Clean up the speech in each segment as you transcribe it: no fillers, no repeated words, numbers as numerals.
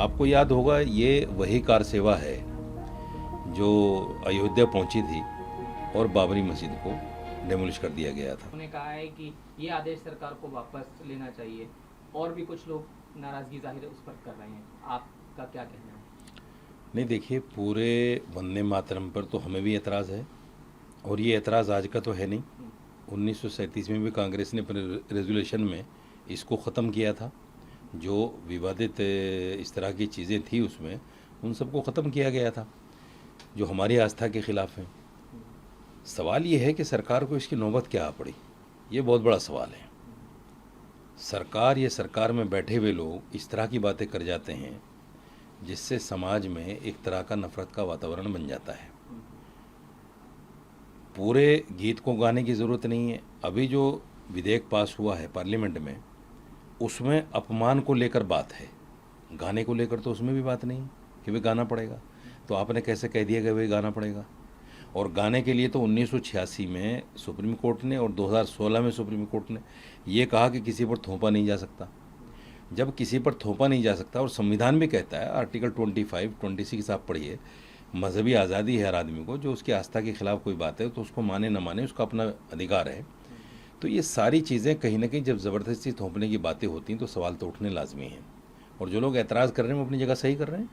आपको याद होगा ये वही कार सेवा है जो अयोध्या पहुंची थी और बाबरी मस्जिद को डेमोलिश कर दिया गया था। उन्होंने कहा है कि ये आदेश सरकार को वापस लेना चाहिए और भी कुछ लोग नाराजगी जाहिर उस पर कर रहे हैं, आपका क्या कहना है? नहीं देखिए, पूरे वंदे मातरम पर तो हमें भी एतराज़ है और ये एतराज़ आज का तो है नहीं। 1937 में भी कांग्रेस ने अपने रेजोल्यूशन में इसको ख़त्म किया था। जो विवादित इस तरह की चीज़ें थी उसमें उन सबको ख़त्म किया गया था जो हमारी आस्था के ख़िलाफ़ हैं। सवाल ये है कि सरकार को इसकी नौबत क्या आ पड़ी, ये बहुत बड़ा सवाल है। सरकार या सरकार में बैठे हुए लोग इस तरह की बातें कर जाते हैं जिससे समाज में एक तरह का नफ़रत का वातावरण बन जाता है। पूरे गीत को गाने की ज़रूरत नहीं है। अभी जो विधेयक पास हुआ है पार्लियामेंट में, उसमें अपमान को लेकर बात है, गाने को लेकर तो उसमें भी बात नहीं कि वे गाना पड़ेगा। तो आपने कैसे कह दिया कि वे गाना पड़ेगा? और गाने के लिए तो 1986 में सुप्रीम कोर्ट ने और 2016 में सुप्रीम कोर्ट ने ये कहा कि किसी पर थोपा नहीं जा सकता। जब किसी पर थोपा नहीं जा सकता और संविधान भी कहता है, आर्टिकल 25, 26 आप पढ़िए, मजहबी आज़ादी है हर आदमी को, जो उसकी आस्था के खिलाफ कोई बात है तो उसको माने न माने उसका अपना अधिकार है। तो ये सारी चीज़ें कहीं ना कहीं जब ज़बरदस्ती थोपने की बातें होती हैं तो सवाल तो उठने लाजमी हैं। और जो लोग एतराज़ कर रहे हैं वो अपनी जगह सही कर रहे हैं,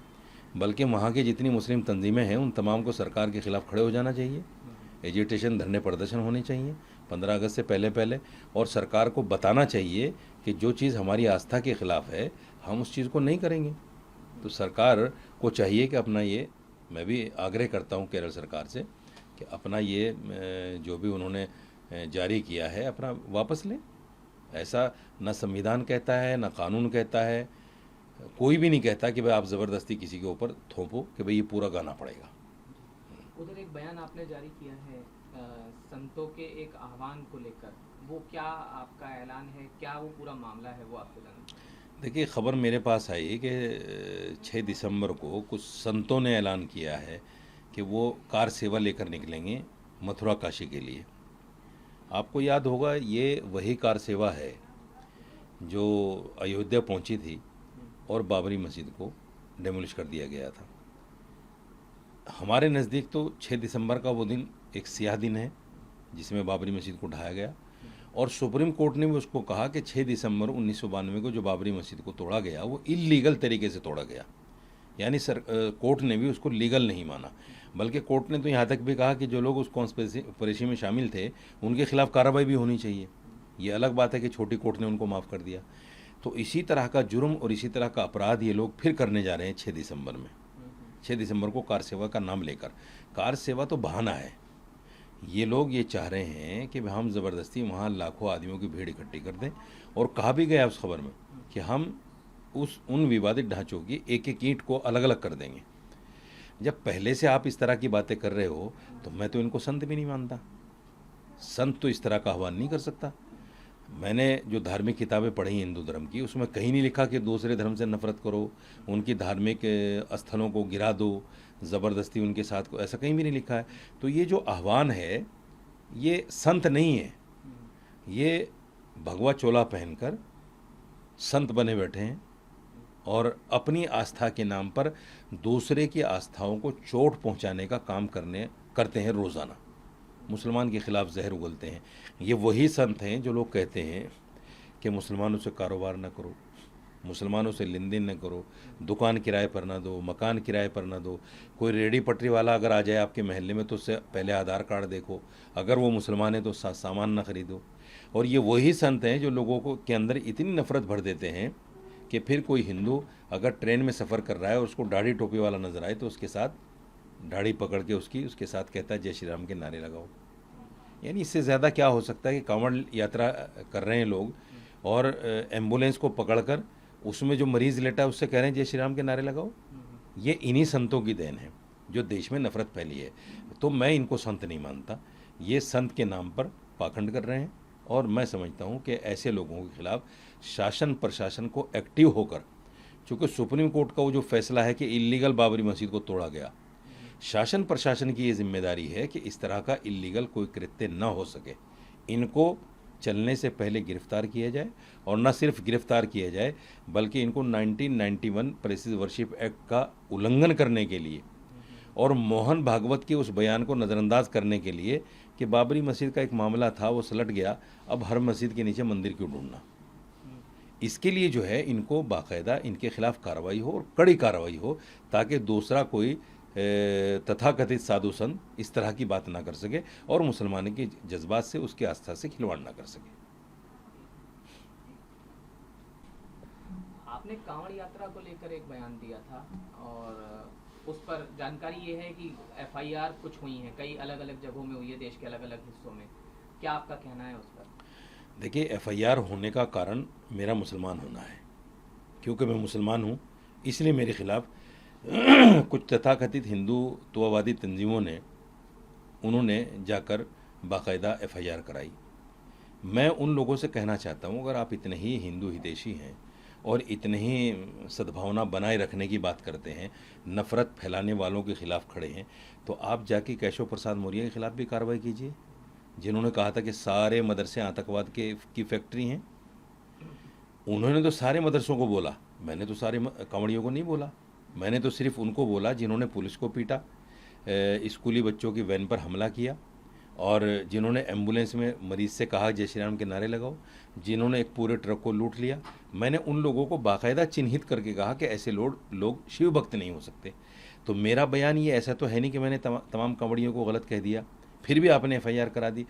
बल्कि वहाँ की जितनी मुस्लिम तंजीमें हैं उन तमाम को सरकार के ख़िलाफ़ खड़े हो जाना चाहिए। एजिटेशन, धरने प्रदर्शन होने चाहिए 15 अगस्त से पहले पहले, और सरकार को बताना चाहिए कि जो चीज़ हमारी आस्था के ख़िलाफ़ है हम उस चीज़ को नहीं करेंगे। तो सरकार को चाहिए कि अपना ये, मैं भी आग्रह करता हूँ केरल सरकार से कि अपना ये जो भी उन्होंने जारी किया है अपना वापस लें। ऐसा न संविधान कहता है, न कानून कहता है, कोई भी नहीं कहता कि भाई आप ज़बरदस्ती किसी के ऊपर थोपो कि भाई ये पूरा गाना पड़ेगा। उधर एक बयान आपने जारी किया है संतों के एक आह्वान को लेकर, वो क्या आपका ऐलान है, क्या वो पूरा मामला है, वो आपको जानना? देखिए, खबर मेरे पास आई कि 6 दिसंबर को कुछ संतों ने ऐलान किया है कि वो कार सेवा लेकर निकलेंगे मथुरा काशी के लिए। आपको याद होगा ये वही कार सेवा है जो अयोध्या पहुंची थी और बाबरी मस्जिद को डेमोलिश कर दिया गया था। हमारे नज़दीक तो 6 दिसंबर का वो दिन एक सियाह दिन है जिसमें बाबरी मस्जिद को ढाया गया, और सुप्रीम कोर्ट ने भी उसको कहा कि 6 दिसंबर 1992 को जो बाबरी मस्जिद को तोड़ा गया वो इल्लीगल तरीके से तोड़ा गया। यानी कोर्ट ने भी उसको लीगल नहीं माना, बल्कि कोर्ट ने तो यहाँ तक भी कहा कि जो लोग उस कॉन्स्पिरेसी में शामिल थे उनके खिलाफ कार्रवाई भी होनी चाहिए। ये अलग बात है कि छोटी कोर्ट ने उनको माफ़ कर दिया। तो इसी तरह का जुर्म और इसी तरह का अपराध ये लोग फिर करने जा रहे हैं 6 दिसंबर में। 6 दिसंबर को कार सेवा का नाम लेकर, कार सेवा तो बहाना है। ये लोग ये चाह रहे हैं कि हम ज़बरदस्ती वहाँ लाखों आदमियों की भीड़ इकट्ठी कर दें, और कहा भी गया उस खबर में कि हम उन विवादित ढांचों की एक एक ईंट को अलग अलग कर देंगे। जब पहले से आप इस तरह की बातें कर रहे हो तो मैं तो इनको संत भी नहीं मानता। संत तो इस तरह का आह्वान नहीं कर सकता। मैंने जो धार्मिक किताबें पढ़ी हिंदू धर्म की, उसमें कहीं नहीं लिखा कि दूसरे धर्म से नफरत करो, उनकी धार्मिक स्थलों को गिरा दो, ज़बरदस्ती उनके साथ को, ऐसा कहीं भी नहीं लिखा है। तो ये जो आह्वान है ये संत नहीं है, ये भगवा चोला पहनकर संत बने बैठे हैं और अपनी आस्था के नाम पर दूसरे की आस्थाओं को चोट पहुंचाने का काम करते हैं रोज़ाना। मुसलमान के ख़िलाफ़ जहर उगलते हैं। ये वही संत हैं जो लोग कहते हैं कि मुसलमानों से कारोबार न करो, मुसलमानों से लेन देन न करो, दुकान किराए पर ना दो, मकान किराए पर ना दो। कोई रेडी पटरी वाला अगर आ जाए आपके महल्ले में तो उससे पहले आधार कार्ड देखो, अगर वो मुसलमान है तो सामान ना खरीदो। और ये वही संत हैं जो लोगों को के अंदर इतनी नफ़रत भर देते हैं कि फिर कोई हिंदू अगर ट्रेन में सफ़र कर रहा है और उसको दाढ़ी टोपी वाला नज़र आए तो उसके साथ दाढ़ी पकड़ के उसके साथ कहता है जय श्री राम के नारे लगाओ। यानी इससे ज़्यादा क्या हो सकता है कि कांवड़ यात्रा कर रहे हैं लोग और एम्बुलेंस को पकड़कर उसमें जो मरीज़ लेटा है उससे कह रहे हैं जय श्री राम के नारे लगाओ। ये इन्हीं संतों की देन है जो देश में नफ़रत फैली है। तो मैं इनको संत नहीं मानता, ये संत के नाम पर पाखंड कर रहे हैं, और मैं समझता हूँ कि ऐसे लोगों के खिलाफ शासन प्रशासन को एक्टिव होकर, चूँकि सुप्रीम कोर्ट का वो जो फैसला है कि इल्लीगल बाबरी मस्जिद को तोड़ा गया, शासन प्रशासन की ये जिम्मेदारी है कि इस तरह का इल्लीगल कोई कृत्य न हो सके। इनको चलने से पहले गिरफ्तार किया जाए, और न सिर्फ गिरफ्तार किया जाए बल्कि इनको 1991 प्रेस वर्शिप एक्ट का उल्लंघन करने के लिए और मोहन भागवत के उस बयान को नज़रअंदाज करने के लिए कि बाबरी मस्जिद का एक मामला था वो सलट गया, अब हर मस्जिद के नीचे मंदिर क्यों ढूंढना, इसके लिए जो है इनको बाकायदा इनके खिलाफ कार्रवाई हो और कड़ी कार्रवाई हो, ताकि दूसरा कोई तथाकथित साधु संत इस तरह की बात ना कर सके और मुसलमानों के जज्बात से, उसकी आस्था से खिलवाड़ ना कर सके। आपने कांवड़ यात्रा को लेकर एक बयान दिया था और उस पर जानकारी ये है कि एफआईआर कुछ हुई हैं, कई अलग अलग जगहों में हुई है देश के अलग अलग हिस्सों में, क्या आपका कहना है उस पर? देखिए, एफआईआर होने का कारण मेरा मुसलमान होना है, क्योंकि मैं मुसलमान हूँ, इसलिए मेरे खिलाफ कुछ तथाकथित हिंदुत्ववादी तंजीमों ने उन्होंने जाकर बाकायदा एफआईआर कराई। मैं उन लोगों से कहना चाहता हूँ, अगर आप इतने ही हिंदू हितैषी हैं और इतने ही सद्भावना बनाए रखने की बात करते हैं, नफ़रत फैलाने वालों के खिलाफ खड़े हैं, तो आप जाके केशव प्रसाद मौर्य के खिलाफ भी कार्रवाई कीजिए, जिन्होंने कहा था कि सारे मदरसे आतंकवाद की फैक्ट्री हैं। उन्होंने तो सारे मदरसों को बोला, मैंने तो सारे कांवड़ियों को नहीं बोला, मैंने तो सिर्फ उनको बोला जिन्होंने पुलिस को पीटा, स्कूली बच्चों की वैन पर हमला किया, और जिन्होंने एम्बुलेंस में मरीज से कहा जय श्री राम के नारे लगाओ, जिन्होंने एक पूरे ट्रक को लूट लिया। मैंने उन लोगों को बाकायदा चिन्हित करके कहा कि ऐसे लोग शिव भक्त नहीं हो सकते। तो मेरा बयान ये ऐसा तो है नहीं कि मैंने तमाम कांवड़ियों को गलत कह दिया, फिर भी आपने एफआईआर करा दी।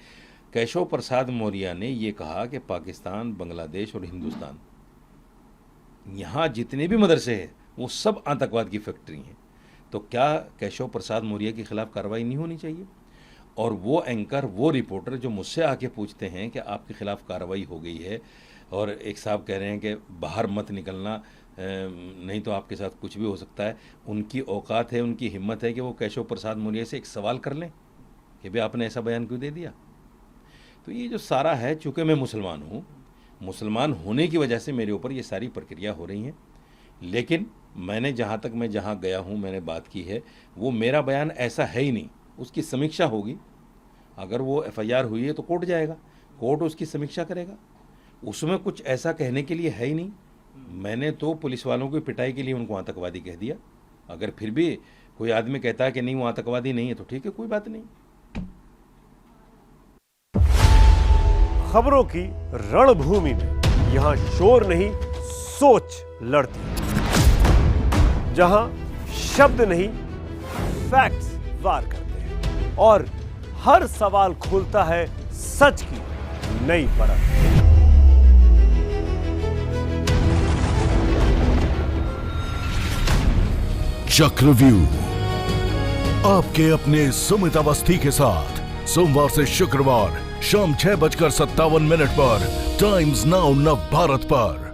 केशव प्रसाद मौर्य ने ये कहा कि पाकिस्तान, बांग्लादेश और हिंदुस्तान, यहाँ जितने भी मदरसे हैं वो सब आतंकवाद की फैक्ट्री हैं। तो क्या केशव प्रसाद मौर्य के खिलाफ कार्रवाई नहीं होनी चाहिए? और वो एंकर, वो रिपोर्टर जो मुझसे आके पूछते हैं कि आपके खिलाफ कार्रवाई हो गई है और एक साहब कह रहे हैं कि बाहर मत निकलना, नहीं तो आपके साथ कुछ भी हो सकता है, उनकी औकात है, उनकी हिम्मत है कि वो केशव प्रसाद मौर्य से एक सवाल कर लें कि भाई आपने ऐसा बयान क्यों दे दिया। तो ये जो सारा है, चूँकि मैं मुसलमान हूँ, मुसलमान होने की वजह से मेरे ऊपर ये सारी प्रक्रिया हो रही हैं, लेकिन मैंने जहाँ गया हूँ मैंने बात की है, वो मेरा बयान ऐसा है ही नहीं। उसकी समीक्षा होगी, अगर वो एफआईआर हुई है तो कोर्ट जाएगा, कोर्ट उसकी समीक्षा करेगा, उसमें कुछ ऐसा कहने के लिए है ही नहीं। मैंने तो पुलिस वालों की पिटाई के लिए उनको आतंकवादी कह दिया। अगर फिर भी कोई आदमी कहता है कि नहीं वो आतंकवादी नहीं है तो ठीक है, कोई बात नहीं। खबरों की रणभूमि में यहां शोर नहीं, सोच लड़ती है, जहां शब्द नहीं, फैक्ट्स वार करते हैं और हर सवाल खोलता है सच की नई परत। चक्रव्यूह आपके अपने सुमित अवस्थी के साथ सोमवार से शुक्रवार शाम 6:57 पर टाइम्स नाउ नव भारत पर।